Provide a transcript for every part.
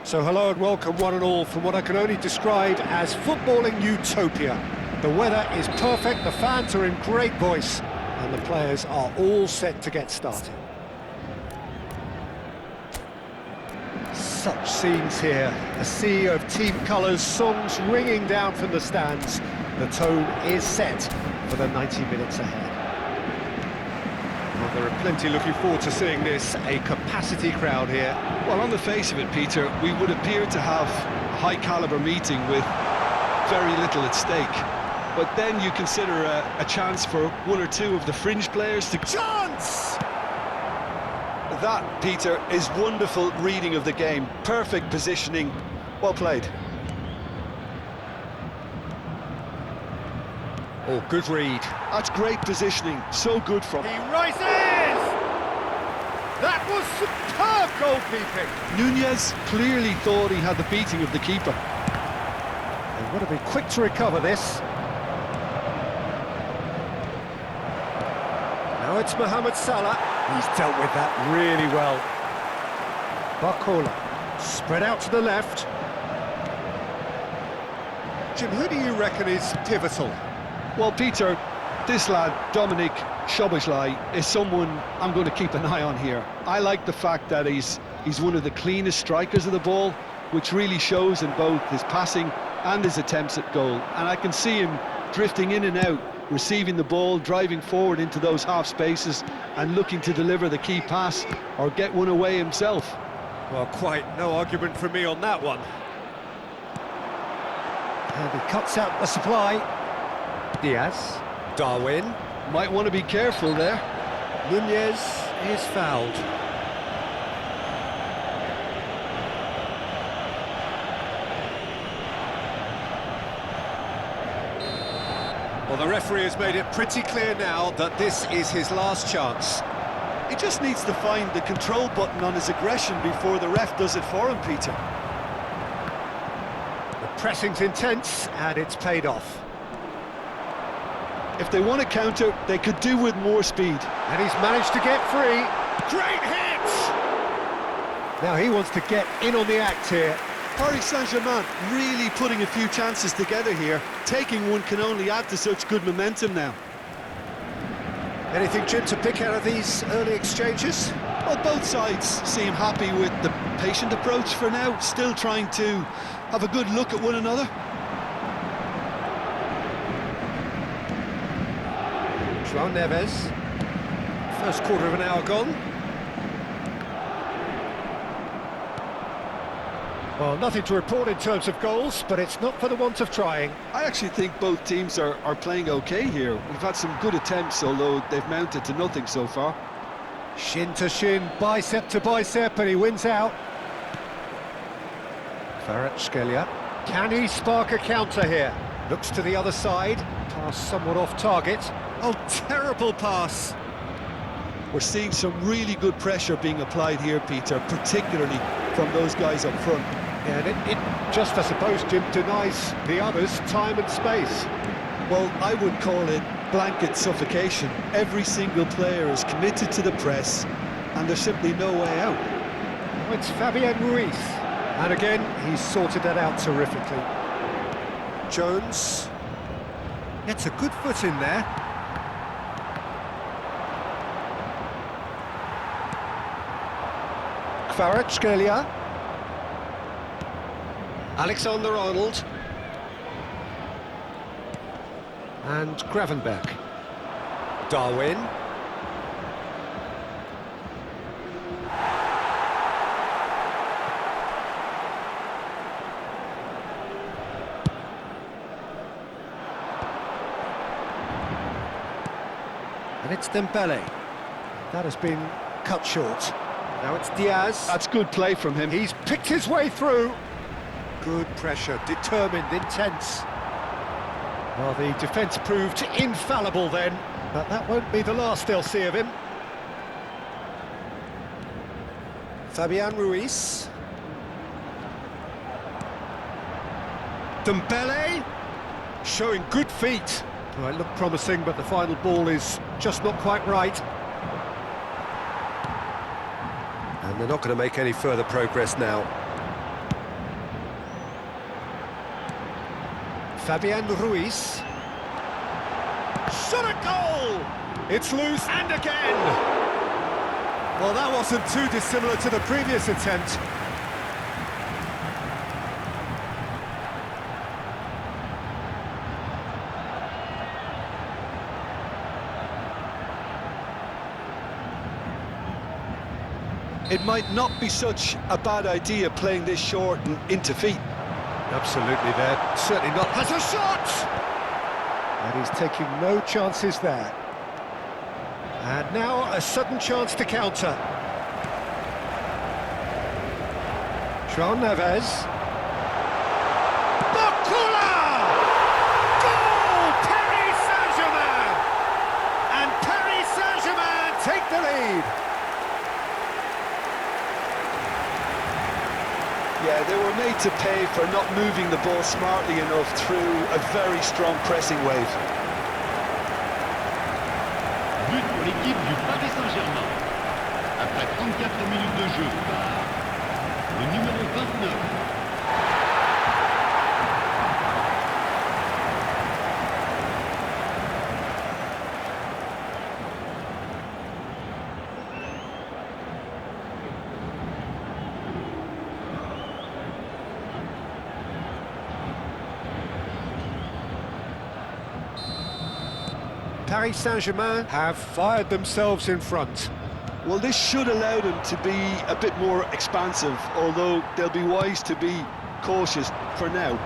So hello and welcome one and all from what I can only describe as footballing utopia. The weather is perfect, the fans are in great voice, and the players are all set to get started. Such scenes here, a sea of team colours, songs ringing down from the stands. The tone is set for the 90 minutes ahead. Well, there are plenty looking forward to seeing this, a capacity crowd here. Well, on the face of it, Peter, we would appear to have a high-caliber meeting with very little at stake. But then you consider a chance for one or two of the fringe players to... Chance! That, Peter, is wonderful reading of the game. Perfect positioning. Well played. Oh, good read. That's great positioning. So good from... He rises! That was superb goalkeeping! Nunez clearly thought he had the beating of the keeper. They would have been quick to recover this. Now it's Mohamed Salah. He's dealt with that really well. Barcola, spread out to the left. Jim, who do you reckon is pivotal? Well, Peter, this lad, Dominik Szoboszlai, is someone I'm going to keep an eye on here. I like the fact that he's one of the cleanest strikers of the ball, which really shows in both his passing and his attempts at goal. And I can see him drifting in and out, receiving the ball, driving forward into those half spaces and looking to deliver the key pass or get one away himself. Well, quite no argument from me on that one. And he cuts out the supply. Diaz, Darwin. Might want to be careful there. Nunez is fouled. Well, the referee has made it pretty clear now that this is his last chance. He just needs to find the control button on his aggression before the ref does it for him, Peter. The pressing's intense, and it's paid off. If they want to counter, they could do with more speed. And he's managed to get free. Great hit! Now he wants to get in on the act here. Paris Saint-Germain really putting a few chances together here. Taking one can only add to such good momentum now. Anything, Jim, to pick out of these early exchanges? Well, both sides seem happy with the patient approach for now, still trying to have a good look at one another. João Neves. First quarter of an hour gone. Well, nothing to report in terms of goals, but it's not for the want of trying. I actually think both teams are playing okay here. We've had some good attempts, although they've mounted to nothing so far. Shin to shin, bicep to bicep, and he wins out. Kvaratskhelia. Can he spark a counter here? Looks to the other side. Pass somewhat off target. Oh, terrible pass. We're seeing some really good pressure being applied here, Peter, particularly from those guys up front. Yeah, and it just, I suppose, Jim, denies the others time and space. Well, I would call it blanket suffocation. Every single player is committed to the press, and there's simply no way out. Oh, it's Fabian Ruiz. And again, he's sorted that out terrifically. Jones gets a good foot in there. Kvaratskhelia. Alexander-Arnold. And Gravenberch. Darwin. And it's Dembele. That has been cut short. Now it's Diaz. That's good play from him. He's picked his way through. Good pressure, determined, intense. Well, the defence proved infallible then, but that won't be the last they'll see of him. Fabian Ruiz. Dembele, showing good feet. Well, it looked promising, but the final ball is just not quite right. And they're not going to make any further progress now. Fabian Ruiz. Shot at goal! It's loose and again! Well, that wasn't too dissimilar to the previous attempt. It might not be such a bad idea playing this short and into feet. Absolutely there. Certainly not. Has a shot! And he's taking no chances there. And now a sudden chance to counter. João Neves. Bakula! Goal! Paris Saint-Germain! And Paris Saint-Germain take the lead. Yeah, they were made to pay for not moving the ball smartly enough through a very strong pressing wave. But pour l'équipe du Paris Saint-Germain. Après 34 minutes de jeu par le numéro 29. Paris Saint-Germain have fired themselves in front. Well, this should allow them to be a bit more expansive, although they'll be wise to be cautious for now.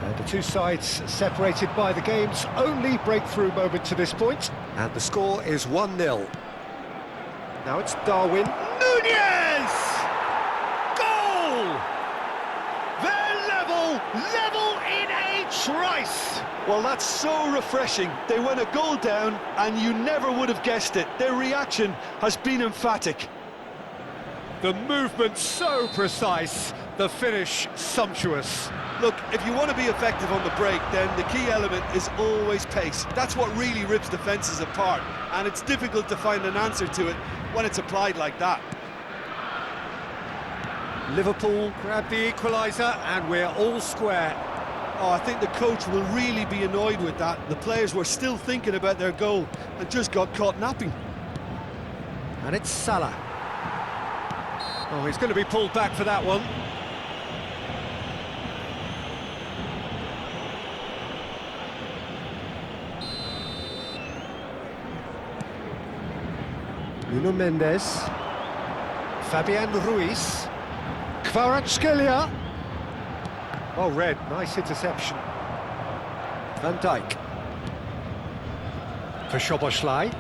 And the two sides separated by the game's only breakthrough moment to this point. And the score is 1-0. Now it's Darwin. Nunez! Goal! They're level in a trice! Well, that's so refreshing. They went a goal down and you never would have guessed it. Their reaction has been emphatic. The movement so precise, the finish sumptuous. Look, if you want to be effective on the break, then the key element is always pace. That's what really rips defences apart, and it's difficult to find an answer to it when it's applied like that. Liverpool grab the equaliser and we're all square. Oh, I think the coach will really be annoyed with that. The players were still thinking about their goal and just got caught napping. And it's Salah. Oh, he's going to be pulled back for that one. Nuno Mendes. Fabian Ruiz. Kvaratskhelia. Oh, Red, nice interception. Van Dijk. For Szoboszlai.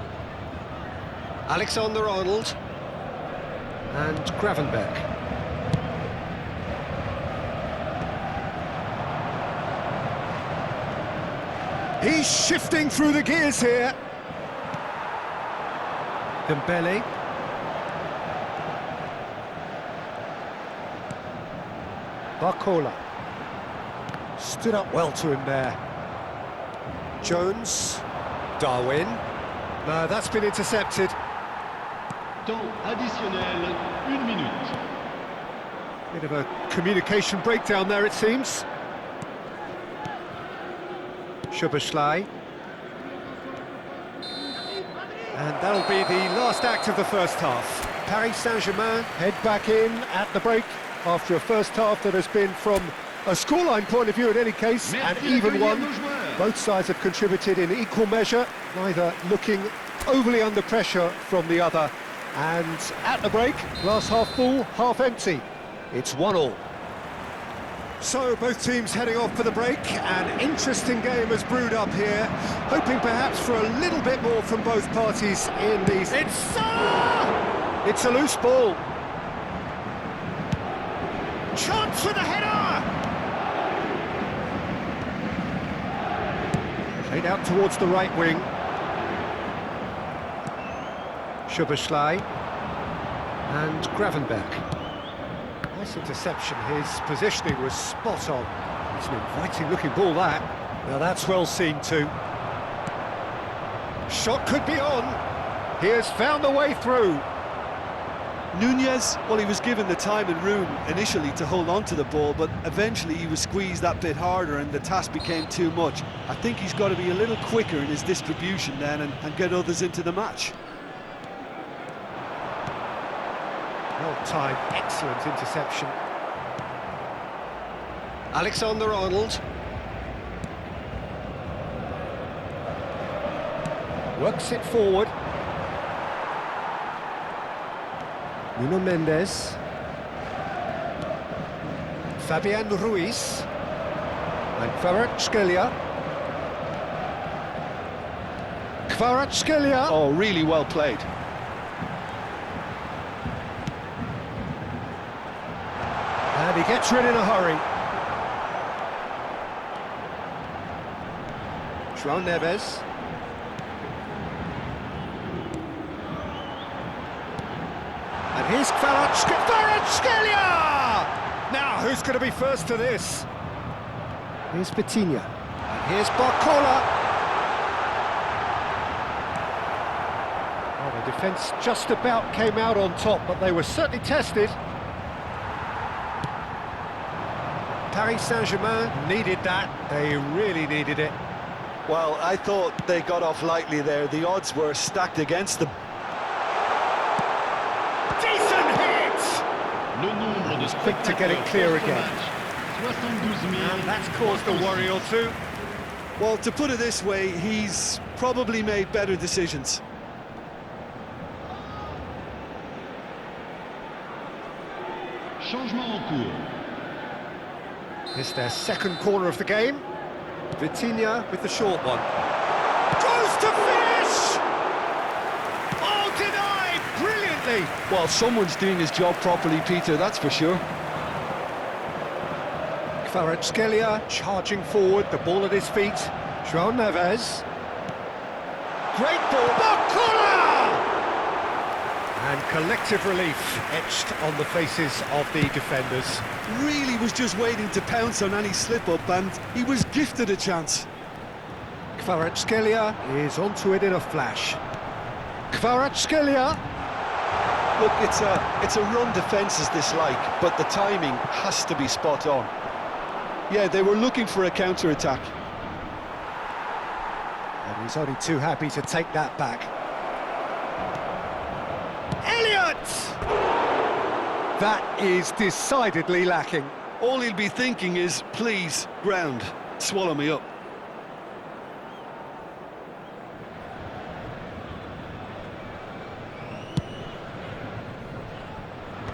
Alexander-Arnold. And Gravenberch. He's shifting through the gears here. Dembele. Barcola. Stood up well to him there. Jones. Darwin. No, that's been intercepted. Temps additionnel, 1 minute. Bit of a communication breakdown there, it seems. Szoboszlai. And that'll be the last act of the first half. Paris Saint-Germain head back in at the break after a first half that has been, from a scoreline point of view in any case, an even one. Both sides have contributed in equal measure, neither looking overly under pressure from the other. And at the break, glass half full, half empty. It's 1-1. So both teams heading off for the break. An interesting game has brewed up here, hoping perhaps for a little bit more from both parties in these. It's Salah! It's a loose ball. Chance for the header! Played out towards the right wing. Szoboszlai and Gravenberch. Nice interception, his positioning was spot on. It's an inviting looking ball, that. Now that's well seen too. Shot could be on. He has found the way through. Nunez, well, he was given the time and room initially to hold on to the ball, but eventually he was squeezed that bit harder and the task became too much. I think he's got to be a little quicker in his distribution then and get others into the match. Well timed, excellent interception. Alexander-Arnold. Works it forward. Nuno Mendes. Fabian Ruiz. And Kvaratskhelia. Kvaratskhelia. Oh, really well played. And he gets rid in a hurry. João Neves. And here's Kvaratskhelia! Now, who's going to be first to this? Here's Vitinha. And here's Barcola. Oh, the defence just about came out on top, but they were certainly tested. Paris Saint-Germain needed that. They really needed it. Well, I thought they got off lightly there. The odds were stacked against them. Decent hit! Le nombre de Quick to get it clear spectateurs again. match, 72 000. And that's caused a worry or two. Well, to put it this way, he's probably made better decisions. Changement en cours. It's their second corner of the game. Vitinha with the short one. Goes to finish! Oh, denied brilliantly! Well, someone's doing his job properly, Peter, that's for sure. Kvaratskhelia charging forward, the ball at his feet. João Neves. Great ball. Barcola! And collective relief etched on the faces of the defenders. Really was just waiting to pounce on any slip-up, and he was gifted a chance. Kvaratskhelia is onto it in a flash. Kvaratskhelia. Look, it's a run defences dislike, but the timing has to be spot on. Yeah, they were looking for a counter-attack. And he's only too happy to take that back. Elliott! That is decidedly lacking. All he'll be thinking is, please, ground, swallow me up.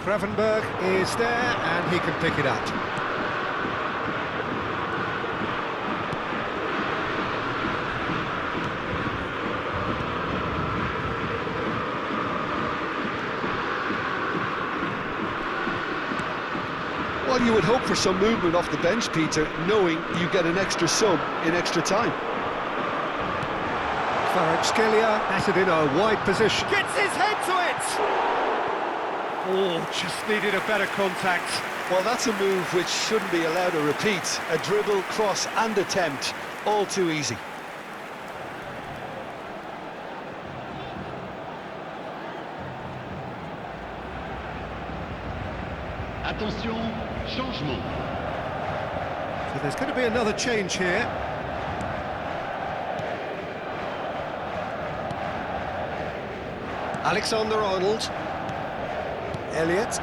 Gravenberg is there and he can pick it up. Well, you would hope for some movement off the bench, Peter, knowing you get an extra sub in extra time. Kvaratskhelia has it in a wide position. Gets his head to it! Oh, just needed a better contact. Well, that's a move which shouldn't be allowed to repeat. A dribble, cross and attempt, all too easy. Attention, changement. So there's going to be another change here. Alexander-Arnold. Elliott.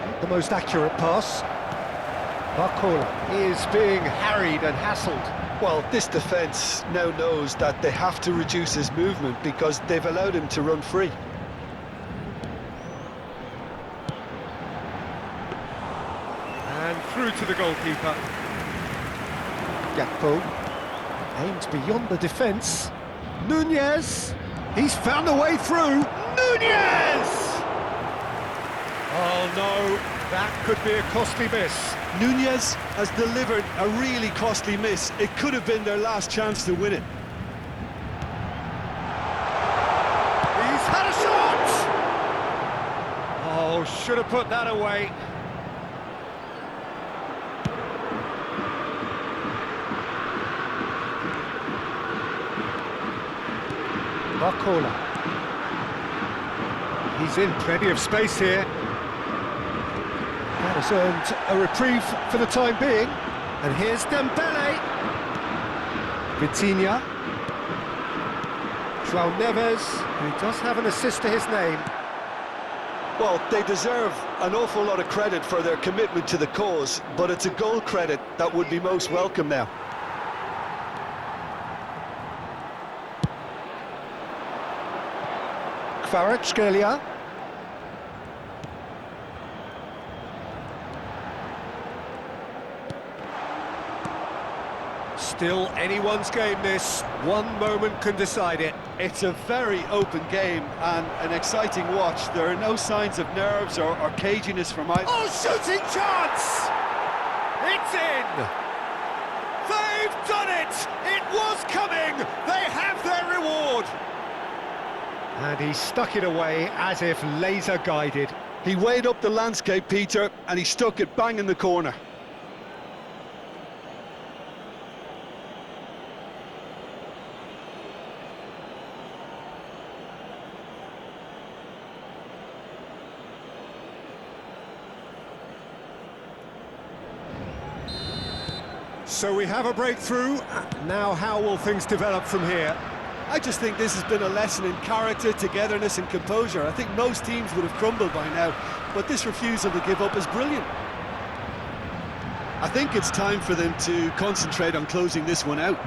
Not the most accurate pass. Barcola is being harried and hassled. Well, this defence now knows that they have to reduce his movement because they've allowed him to run free. And through to the goalkeeper. Gakpo aims beyond the defence. Nunez, he's found a way through. Nunez! Oh no, that could be a costly miss. Nunez has delivered a really costly miss. It could have been their last chance to win it. He's had a shot! Oh, should have put that away. Barcola. He's in plenty of space here. That has earned a reprieve for the time being. And here's Dembele. Vitinha. João Neves, who does have an assist to his name. Well, they deserve an awful lot of credit for their commitment to the cause, but it's a goal credit that would be most welcome now. Kvaratskhelia. Still anyone's game, this. One moment can decide it. It's a very open game and an exciting watch. There are no signs of nerves or caginess from either. Oh, shooting chance! It's in! They've done it! It was coming! They have their reward! And he stuck it away as if laser guided. He weighed up the landscape, Peter, and he stuck it bang in the corner. So we have a breakthrough. Now how will things develop from here? I just think this has been a lesson in character, togetherness and composure. I think most teams would have crumbled by now, but this refusal to give up is brilliant. I think it's time for them to concentrate on closing this one out.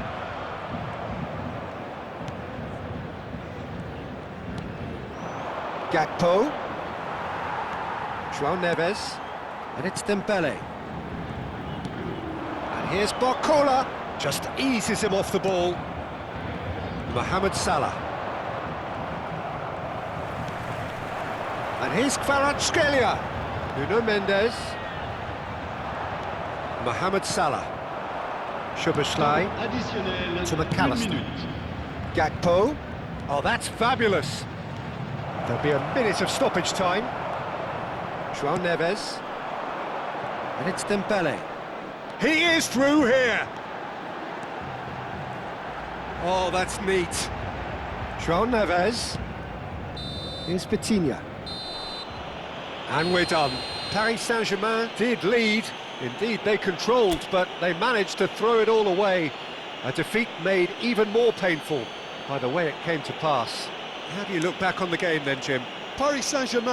Gakpo. João Neves. And it's Dembele. And here's Barcola. Just eases him off the ball. Mohamed Salah. And here's Kvaratskhelia. Nuno Mendes. Mohamed Salah. Szoboszlai Additionnel, to 1 McAllister. minute. Gakpo. Oh, that's fabulous. There'll be a minute of stoppage time. João Neves. And it's Dembele. He is through here. Oh, that's neat. João Neves. Here's Vitinha. And we're done. Paris Saint-Germain did lead. Indeed, they controlled, but they managed to throw it all away. A defeat made even more painful by the way it came to pass. How do you look back on the game then, Jim? Paris Saint-Germain